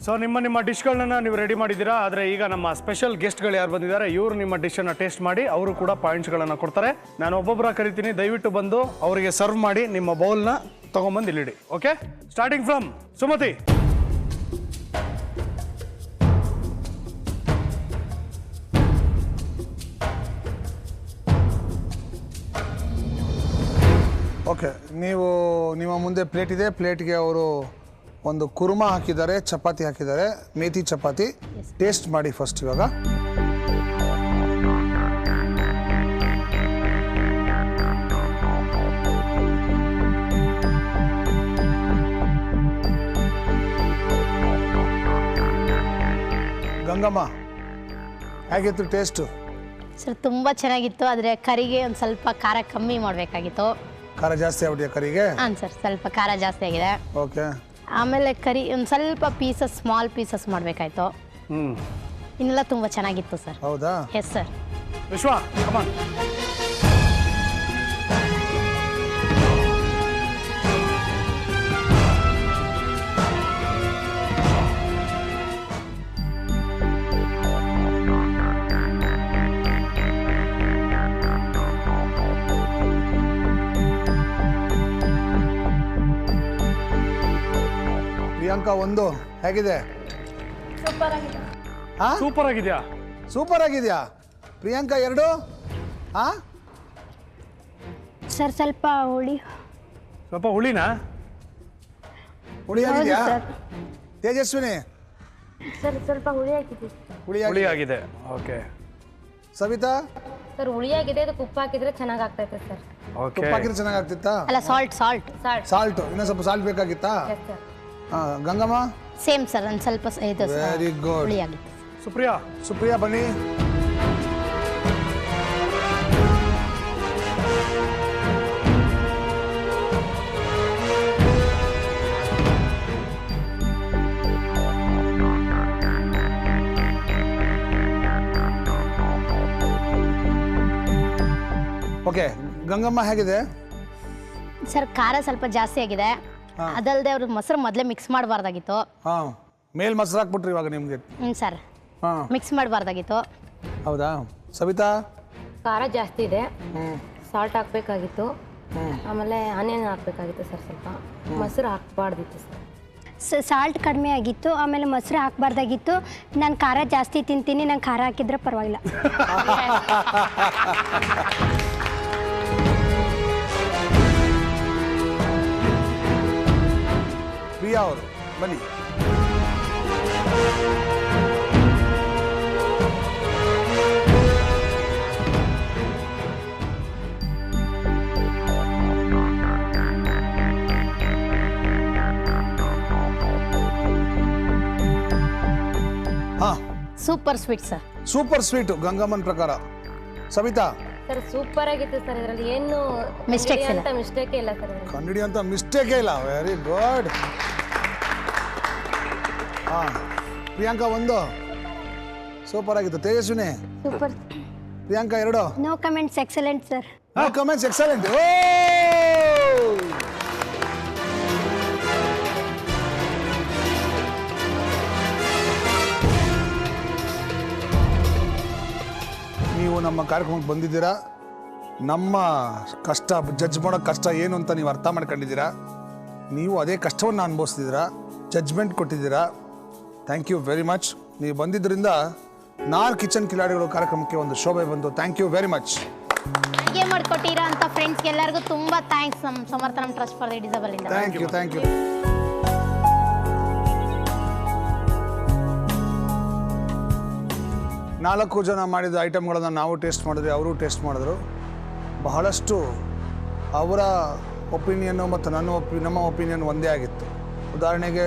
So ನಿಮ್ಮ ಡಿಶ್ಗಳನ್ನ ನೀವು ready ಮಾಡಿದ್ದೀರಾ. ಆದರೆ ಈಗ ನಮ್ಮ ಸ್ಪೆಷಲ್ ಗೆಸ್ಟ್ಗಳು ಯಾರು ಬಂದಿದ್ದಾರೆ ಇವರು ನಿಮ್ಮ ಡಿಶನ್ನು ಟೇಸ್ಟ್ ಮಾಡಿ ಅವರು ಕೂಡ ಪಾಯಿಂಟ್ಸ್ಗಳನ್ನು ಕೊಡ್ತಾರೆ. ನಾನು ಒಬ್ಬೊಬ್ಬರ ಕರಿತೀನಿ, ದಯವಿಟ್ಟು ಬಂದು ಅವರಿಗೆ ಸರ್ವ್ ಮಾಡಿ ನಿಮ್ಮ ಬೌಲ್ನ ತೊಗೊಂಬಂದು ಇಲ್ಲಿಡಿ. Okay, starting from Sumathi. Okay, ನೀವು ನಿಮ್ಮ ಮುಂದೆ ಪ್ಲೇಟ್ ಇದೆ. ಪ್ಲೇಟ್ಗೆ ಅವರು ಒಂದು ಕುರ್ಮಾ ಹಾಕಿದ್ದಾರೆ, ಚಪಾತಿ ಹಾಕಿದ್ದಾರೆ, ಮೇಥಿ ಚಪಾತಿ. ಟೇಸ್ಟ್ ಮಾಡಿ ಫಸ್ಟ್ ಇವಾಗ. ಗಂಗಮ್ಮ, ಹೇಗಿತ್ತು ಟೇಸ್ಟು? ಸರ್ ತುಂಬ ಚೆನ್ನಾಗಿತ್ತು. ಆದರೆ ಕರಿಗೆ ಒಂದು ಸ್ವಲ್ಪ ಖಾರ ಕಮ್ಮಿ ಮಾಡಬೇಕಾಗಿತ್ತು. ಖಾರ ಜಾಸ್ತಿ ಆಗ್ಬಿಟ್ಟಿದೆ ಕರಿಗೆ? ಹಾಂ ಸರ್, ಸ್ವಲ್ಪ ಖಾರ ಜಾಸ್ತಿ ಆಗಿದೆ. ಓಕೆ. ಆಮೇಲೆ ಕರಿ ಒಂದು ಸ್ವಲ್ಪ ಪೀಸಸ್, ಸ್ಮಾಲ್ ಪೀಸಸ್ ಮಾಡಬೇಕಾಯ್ತು. ಇನ್ನೆಲ್ಲ ತುಂಬ ಚೆನ್ನಾಗಿತ್ತು ಸರ್. ಹೌದಾ? Yes sir. ವಿಶ್ವ, ಕಮಾನ್. ಪ್ರಿಯಾಂಕಾ ಒಂದು ಹೇಗಿದೆ? ಸೂಪರ್ ಆಗಿದೆಯಾ? ಸೂಪರ್ ಆಗಿದೆಯಾ? ಪ್ರಿಯಾಂಕಾ ಎರಡು? ಹಾ ಸರ್ ಸ್ವಲ್ಪ ಹುಳಿ. ಸ್ವಲ್ಪ ಹುಳಿನಾ? ಹುಳಿ ಆಗಿದೆಯಾ? ತೇಜಸ್ವಿನಿ ಸರ್ ಸ್ವಲ್ಪ ಹುಳಿ ಹಾಕಿದ್ವಿ. ಹುಳಿ ಆಗಿದೆ. ಓಕೆ. ಸವಿತಾ? ಸರ್ ಹುಳಿ ಆಗಿದೆ, ಅದಕ್ಕೆ ಉಪ್ಪು ಹಾಕಿದ್ರೆ ಚೆನ್ನಾಗಿ ಆಗ್ತೈತೆ ಸರ್. ಓಕೆ. ತುಪ್ಪ ಹಾಕಿದ್ರೆ ಚೆನ್ನಾಗಿ ಆಗ್ತಿತ್ತಾ? ಅಲ್ಲ, ಸಾಲ್ಟ್. ಸಾಲ್ಟ್ ಇನ್ನೂ ಸ್ವಲ್ಪ ಸಾಲ್ಟ್ ಬೇಕಾಗಿತ್ತಾ? Yes sir. Gangamma? Same sir, ಒಂದು ಸ್ವಲ್ಪ ಇದು ವೆರಿ ಗುಡ್. ಹುಳಿ ಆಗಿತ್ತು. ಸುಪ್ರಿಯಾ? ಸುಪ್ರಿಯಾ ಬನ್ನಿ. ಓಕೆ, ಗಂಗಮ್ಮ ಹೇಗಿದೆ? ಸರ್ ಖಾರ ಸ್ವಲ್ಪ ಜಾಸ್ತಿ ಆಗಿದೆ. ಅದಲ್ಲದೆ ಅವ್ರಿಗೆ ಮೊಸರು ಮೊದಲೇ ಮಿಕ್ಸ್ ಮಾಡಬಾರ್ದಾಗಿತ್ತು. ಹಾಂ, ಮೇಲ್ ಮೊಸರು ಹಾಕ್ಬಿಟ್ರಿ ಇವಾಗ ನಿಮಗೆ. ಸರ್ ಹಾಂ, ಮಿಕ್ಸ್ ಮಾಡಬಾರ್ದಾಗಿತ್ತು. ಹೌದಾ? ಸವಿತಾ? ಖಾರ ಜಾಸ್ತಿ ಇದೆ, ಸಾಲ್ಟ್ ಹಾಕಬೇಕಾಗಿತ್ತು. ಆಮೇಲೆ ಆನಿಯನ್ ಹಾಕಬೇಕಾಗಿತ್ತು ಸರ್. ಸ್ವಲ್ಪ ಮೊಸರು ಹಾಕಬಾರ್ದಿತ್ತು ಸರ್. ಸಾಲ್ಟ್ ಕಡಿಮೆ ಆಗಿತ್ತು, ಆಮೇಲೆ ಮೊಸರು ಹಾಕಬಾರ್ದಾಗಿತ್ತು. ನಾನು ಖಾರ ಜಾಸ್ತಿ ತಿಂತೀನಿ, ನಂಗೆ ಖಾರ ಹಾಕಿದ್ರೆ ಪರವಾಗಿಲ್ಲ. ಪ್ರಿಯಾ ಅವರು ಬನ್ನಿ. ಹಾಂ, super sweet sir. Super sweet ಗಂಗಮ್ಮನ ಪ್ರಕಾರ. ಸವಿತಾ? ಸರ್ ಸೂಪರ್ ಆಗಿತ್ತು ಸರ್. ಇದರಲ್ಲಿ ಏನು Mistakes ಇಲ್ಲ. ಮಿಸ್ಟೇಕೇ ಇಲ್ಲ ಸರ್. ಕಂಡಿಡಿ ಅಂತ ಮಿಸ್ಟೇಕೇ ಇಲ್ಲ. Very good. ಹಾಂ, ಪ್ರಿಯಾಂಕಾ ಒಂದು ಸೂಪರ್ ಆಗಿತ್ತು. ತೇಜಸ್ವಿನಿ? ಸೂಪರ್. ಪ್ರಿಯಾಂಕಾ ಎರಡು? No comments, excellent sir. No comments, excellent. ನೀವು ನಮ್ಮ ಕಾರ್ಯಕ್ರಮಕ್ಕೆ ಬಂದಿದ್ದೀರಾ. ನಮ್ಮ ಕಷ್ಟ ಜಡ್ಜ್ ಮಾಡೋ ಕಷ್ಟ ಏನು ಅಂತ ನೀವು ಅರ್ಥ ಮಾಡ್ಕೊಂಡಿದ್ದೀರಾ. ನೀವು ಅದೇ ಕಷ್ಟವನ್ನು ಅನುಭವಿಸ್ತಿದ್ದೀರಾ, ಜಡ್ಜ್ಮೆಂಟ್ ಕೊಟ್ಟಿದ್ದೀರಾ. Thank you very much. ನೀವು ಬಂದಿದ್ದರಿಂದ ನಾರ್ ಕಿಚನ್ ಕಿಲಾಡಿಗಳು ಕಾರ್ಯಕ್ರಮಕ್ಕೆ ಒಂದು ಶೋಭೆ ಬಂತು. Thank you very much. ಅಡುಗೆ ಮಾಡಿಕೊಟ್ಟಿರೋ ಅಂತ ಫ್ರೆಂಡ್ಸ್ಗೆ ಎಲ್ಲರಿಗೂ ತುಂಬ ಥ್ಯಾಂಕ್ಸ್. ನಮ್ಮ Samarthanam trust for the disabled ಇಂದ. Thank you, thank you. ನಾಲ್ಕು ಜನ ಮಾಡಿದ ಐಟಮ್ಗಳನ್ನು ನಾವು ಟೇಸ್ಟ್ ಮಾಡಿದ್ವಿ, ಅವರು ಟೇಸ್ಟ್ ಮಾಡಿದ್ರು. ಬಹಳಷ್ಟು ಅವರ ಒಪಿನಿಯನ್ನು ಮತ್ತು ನಮ್ಮ ಒಪಿನಿಯನ್ ಒಂದೇ ಆಗಿತ್ತು. ಉದಾಹರಣೆಗೆ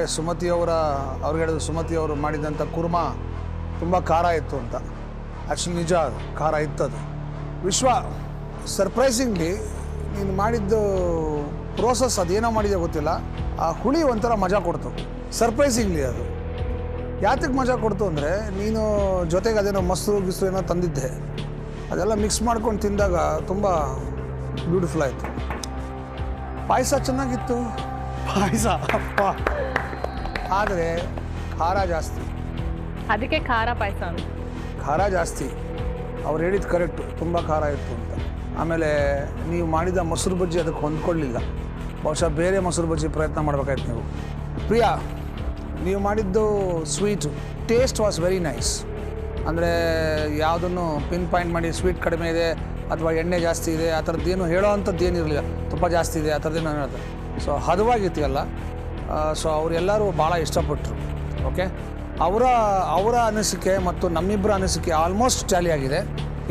ಅವ್ರಿಗೆ ಹೇಳಿದ್ರು ಸುಮತಿ ಅವರು ಮಾಡಿದಂಥ ಕುರ್ಮಾ ತುಂಬ ಖಾರ ಇತ್ತು ಅಂತ. ಆ್ಯಕ್ಚುಲಿ ನಿಜ, ಖಾರ ಇತ್ತದು. ವಿಶ್ವ, ಸರ್ಪ್ರೈಸಿಂಗ್ಲಿ ನೀನು ಮಾಡಿದ್ದು ಪ್ರೋಸೆಸ್ ಅದೇನೋ ಮಾಡಿದೆ ಗೊತ್ತಿಲ್ಲ, ಆ ಹುಳಿ ಒಂಥರ ಮಜಾ ಕೊಡ್ತು. ಸರ್ಪ್ರೈಸಿಂಗ್ಲಿ ಅದು ಯಾತಕ್ಕೆ ಮಜಾ ಕೊಡ್ತು ಅಂದರೆ, ನೀನು ಜೊತೆಗೆ ಅದೇನೋ ಮೊಸರು ಏನೋ ತಂದಿದ್ದೆ, ಅದೆಲ್ಲ ಮಿಕ್ಸ್ ಮಾಡ್ಕೊಂಡು ತಿಂದಾಗ ತುಂಬ ಬ್ಯೂಟಿಫುಲ್ ಆಯಿತು. ಪಾಯಸ ಚೆನ್ನಾಗಿತ್ತು, ಪಾಯಸ ಆದರೆ ಖಾರ ಜಾಸ್ತಿ. ಅದಕ್ಕೆ ಖಾರ ಪಾಯಸ ಅಂತ. ಖಾರ ಜಾಸ್ತಿ. ಅವ್ರು ಹೇಳಿದ್ದು ಕರೆಕ್ಟು, ತುಂಬ ಖಾರ ಇತ್ತು ಅಂತ. ಆಮೇಲೆ ನೀವು ಮಾಡಿದ ಮೊಸರು ಬಜ್ಜಿ ಅದಕ್ಕೆ ಹೊಂದ್ಕೊಳ್ಳಿಲ್ಲ. ಬಹುಶಃ ಬೇರೆ ಮೊಸರು ಬಜ್ಜಿ ಪ್ರಯತ್ನ ಮಾಡಬೇಕಾಯ್ತು ನೀವು. ಪ್ರಿಯಾ, ನೀವು ಮಾಡಿದ್ದು sweet taste was very nice. ಅಂದರೆ ಯಾವುದನ್ನು ಪಿನ್ ಪಾಯಿಂಟ್ ಮಾಡಿ ಸ್ವೀಟ್ ಕಡಿಮೆ ಇದೆ ಅಥವಾ ಎಣ್ಣೆ ಜಾಸ್ತಿ ಇದೆ ಆ ಥರದ್ದೇನು ಹೇಳೋ ಅಂಥದ್ದು ಏನಿರಲಿಲ್ಲ. ತುಪ್ಪ ಜಾಸ್ತಿ ಇದೆ ಆ ಥರದ್ದೇನು ಹೇಳೋದು. ಸೊ ಹದವಾಗಿತ್ತು. ಸೊ ಅವರೆಲ್ಲರೂ ಭಾಳ ಇಷ್ಟಪಟ್ಟರು. ಓಕೆ, ಅವರ ಅನಿಸಿಕೆ ಮತ್ತು ನಮ್ಮಿಬ್ಬರ ಅನಿಸಿಕೆ ಆಲ್ಮೋಸ್ಟ್ ಟ್ಯಾಲಿ ಆಗಿದೆ.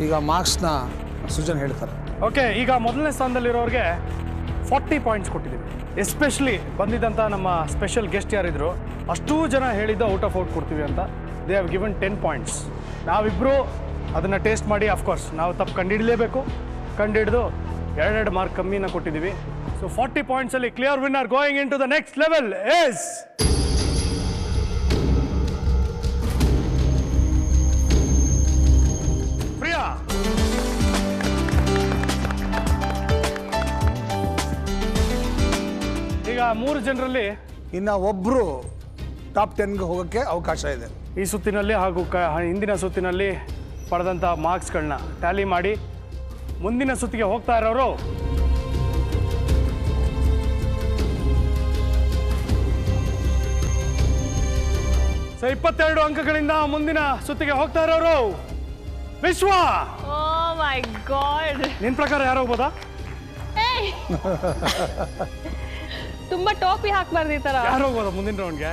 ಈಗ ಮಾರ್ಕ್ಸ್ನ ಸುಜನ್ ಹೇಳ್ತಾರೆ. ಓಕೆ, ಈಗ ಮೊದಲನೇ ಸ್ಥಾನದಲ್ಲಿರೋರಿಗೆ 40 ಪಾಯಿಂಟ್ಸ್ ಕೊಟ್ಟಿದ್ದೀವಿ. ಎಸ್ಪೆಷಲಿ ಬಂದಿದ್ದಂಥ ನಮ್ಮ ಸ್ಪೆಷಲ್ ಗೆಸ್ಟ್ ಯಾರಿದ್ರು ಅಷ್ಟೂ ಜನ ಹೇಳಿದ್ದು ಔಟ್ ಆಫ್ ಔಟ್ ಕೊಡ್ತೀವಿ ಅಂತ. They have given 10 points. ನಾವಿಬ್ಬರು ಅದನ್ನು ಟೇಸ್ಟ್ ಮಾಡಿ ಅಫ್ಕೋರ್ಸ್ ನಾವು ತಪ್ಪು ಕಂಡುಹಿಡಲೇಬೇಕು. ಕಂಡುಹಿಡಿದು 2 ಮಾರ್ಕ್ ಕಮ್ಮಿನ ಕೊಟ್ಟಿದ್ದೀವಿ. ಸೊ 40 ಪಾಯಿಂಟ್ಸಲ್ಲಿ clear winner going into the next level is Priya. ಈಗ 3 ಜನರಲ್ಲಿ ಇನ್ನು ಒಬ್ಬರು ಟಾಪ್ 10ಗೆ ಹೋಗೋಕ್ಕೆ ಅವಕಾಶ ಇದೆ ಈ ಸುತ್ತಿನಲ್ಲಿ ಹಾಗೂ ಹಿಂದಿನ ಸುತ್ತಿನಲ್ಲಿ ಪಡೆದಂಥ ಮಾರ್ಕ್ಸ್ಗಳನ್ನ ಟ್ಯಾಲಿ ಮಾಡಿ ಮುಂದಿನ ಸುತ್ತಿಗೆ ಹೋಗ್ತಾ ಇರೋರು ಸೊ 22 ಅಂಕಗಳಿಂದ ಮುಂದಿನ ಸುತ್ತಿಗೆ ಹೋಗ್ತಾ ಇರೋರು ವಿಶ್ವ. ಓ ಮೈ ಗಾಡ್, ನಿನ್ನ ಪ್ರಕಾರ ಯಾರು ಹೋಗ್ಬೋದಾ? ತುಂಬಾ ಟೋಪಿ ಹಾಕ್ಬಾರ್ದು ಈ ತರ. ಯಾರು ಹೋಗ್ಬೋದಾ ಮುಂದಿನ ರೌಂಡ್ಗೆ?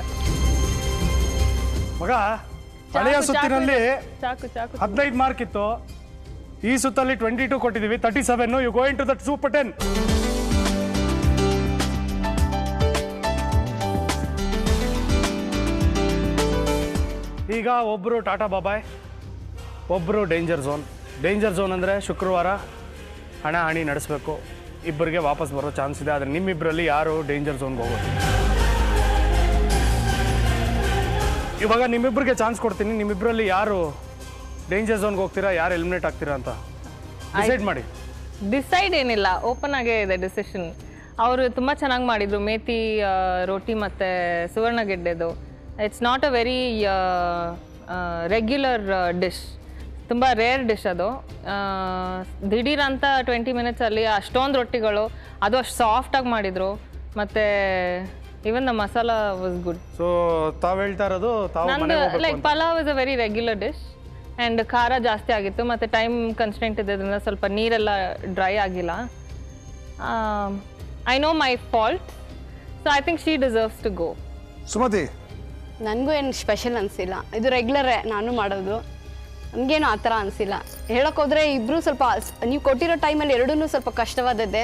ಮಗ, ಹಳೆಯ ಸುತ್ತಿನಲ್ಲಿ ಚಾಕು ಚಾಕು 15 ಮಾರ್ಕ್ ಇತ್ತು. ಈ ಸುತ್ತಲ್ಲಿ 22 ಕೊಟ್ಟಿದ್ದೀವಿ, 37. You going to that super 10. ಈಗ ಒಬ್ಬರು ಟಾಟಾ ಬಾಬಾಯ್, ಒಬ್ಬರು ಡೇಂಜರ್ ಝೋನ್. ಡೇಂಜರ್ ಝೋನ್ ಅಂದರೆ ಶುಕ್ರವಾರ ಹಣಾಹಣಿ ನಡೆಸಬೇಕು. ಇಬ್ಬರಿಗೆ ವಾಪಸ್ ಬರೋ ಚಾನ್ಸ್ ಇದೆ. ಆದರೆ ನಿಮ್ಮಿಬ್ಬರಲ್ಲಿ ಯಾರು ಡೇಂಜರ್ ಝೋನ್ಗೆ ಹೋಗೋದು? ಇವಾಗ ನಿಮ್ಮಿಬ್ಬರಿಗೆ ಚಾನ್ಸ್ ಕೊಡ್ತೀನಿ. ನಿಮ್ಮಿಬ್ಬರಲ್ಲಿ ಯಾರು ಡೇಂಜರ್ ಝೋನ್ಗೆ ಹೋಗ್ತೀರಾ, ಯಾರು ಎಲಿಮಿನೇಟ್ ಆಗ್ತೀರಾ ಅಂತ ಡಿಸೈಡ್ ಮಾಡಿ. ಡಿಸೈಡ್ ಏನಿಲ್ಲ, ಓಪನ್ ಆಗೇ ಇದೆ ಡಿಸಿಷನ್. ಅವರು ತುಂಬ ಚೆನ್ನಾಗಿ ಮಾಡಿದರು ಮೇಥಿ ರೋಟಿ ಮತ್ತು ಸುವರ್ಣಗೆಡ್ಡೆದು. It's not a very regular dish, ತುಂಬ ರೇರ್ ಡಿಶ್ ಅದು. ದಿಢೀರಂತ 20 ಮಿನಿಟ್ಸಲ್ಲಿ ಅಷ್ಟೊಂದು ರೊಟ್ಟಿಗಳು, ಅದು ಅಷ್ಟು ಸಾಫ್ಟಾಗಿ ಮಾಡಿದರು. ಮತ್ತು even the masala was good. So ತಾವು ಹೇಳ್ತಾ ಇರೋದು ನಂದು like pulao is a very regular dish and ಖಾರ ಜಾಸ್ತಿ ಆಗಿತ್ತು ಮತ್ತು ಟೈಮ್ ಕನ್ಸ್ಟೆಂಟ್ ಇದ್ದಿದ್ದರಿಂದ ಸ್ವಲ್ಪ ನೀರೆಲ್ಲ ಡ್ರೈ ಆಗಿಲ್ಲ. I know my fault, so I think she deserves to go. Sumathi, ನನಗೂ ಏನು ಸ್ಪೆಷಲ್ ಅನಿಸಿಲ್ಲ. ಇದು ರೆಗ್ಯುಲರೇ ನಾನು ಮಾಡೋದು. ನನಗೇನು ಆ ಥರ ಅನಿಸಿಲ್ಲ. ಹೇಳೋಕ್ಕೋದ್ರೆ ಇಬ್ಬರು ಸ್ವಲ್ಪ ನೀವು ಕೊಟ್ಟಿರೋ ಟೈಮಲ್ಲಿ ಎರಡೂ ಸ್ವಲ್ಪ ಕಷ್ಟವಾದದ್ದೇ.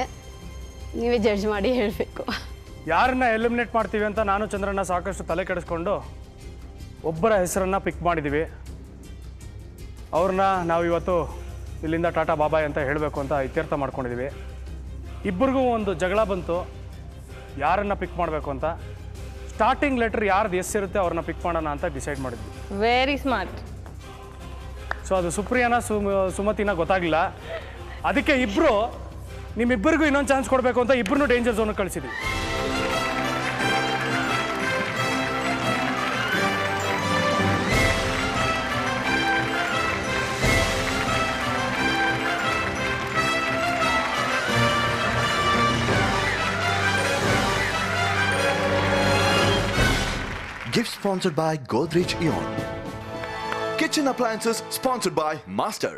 ನೀವೇ ಜಡ್ಜ್ ಮಾಡಿ ಹೇಳಬೇಕು. ಯಾರನ್ನ ಎಲಿಮಿನೇಟ್ ಮಾಡ್ತೀವಿ ಅಂತ ನಾನು ಚಂದ್ರಣ್ಣ ಸಾಕಷ್ಟು ತಲೆ ಕೆಡಿಸ್ಕೊಂಡು ಒಬ್ಬರ ಹೆಸರನ್ನು ಪಿಕ್ ಮಾಡಿದ್ದೀವಿ. ಅವ್ರನ್ನ ನಾವು ಇವತ್ತು ಇಲ್ಲಿಂದ ಟಾಟಾ ಬಾಬಾಯ್ ಅಂತ ಹೇಳಬೇಕು ಅಂತ ಇತ್ಯರ್ಥ ಮಾಡ್ಕೊಂಡಿದ್ದೀವಿ. ಇಬ್ಬರಿಗೂ ಒಂದು ಜಗಳ ಬಂತು ಯಾರನ್ನು ಪಿಕ್ ಮಾಡಬೇಕು ಅಂತ. ಸ್ಟಾರ್ಟಿಂಗ್ ಲೆಟ್ರ್ ಯಾರ್ದು ಇರುತ್ತೆ ಅವ್ರನ್ನ ಪಿಕ್ ಮಾಡೋಣ ಅಂತ ಡಿಸೈಡ್ ಮಾಡಿದ್ವಿ. Very smart. ಸೊ ಅದು ಸುಪ್ರಿಯಾನ ಸುಮತಿನ ಗೊತ್ತಾಗಲಿಲ್ಲ. ಅದಕ್ಕೆ ಇಬ್ಬರು ನಿಮ್ಮಿಬ್ಬರಿಗೂ ಇನ್ನೊಂದು ಚಾನ್ಸ್ ಕೊಡಬೇಕು ಅಂತ ಇಬ್ಬರನ್ನೂ danger ಝೋನ್ಗೆ ಕಳಿಸಿದ್ವಿ. Gift sponsored by Godrej Eon. Kitchen appliances sponsored by Master.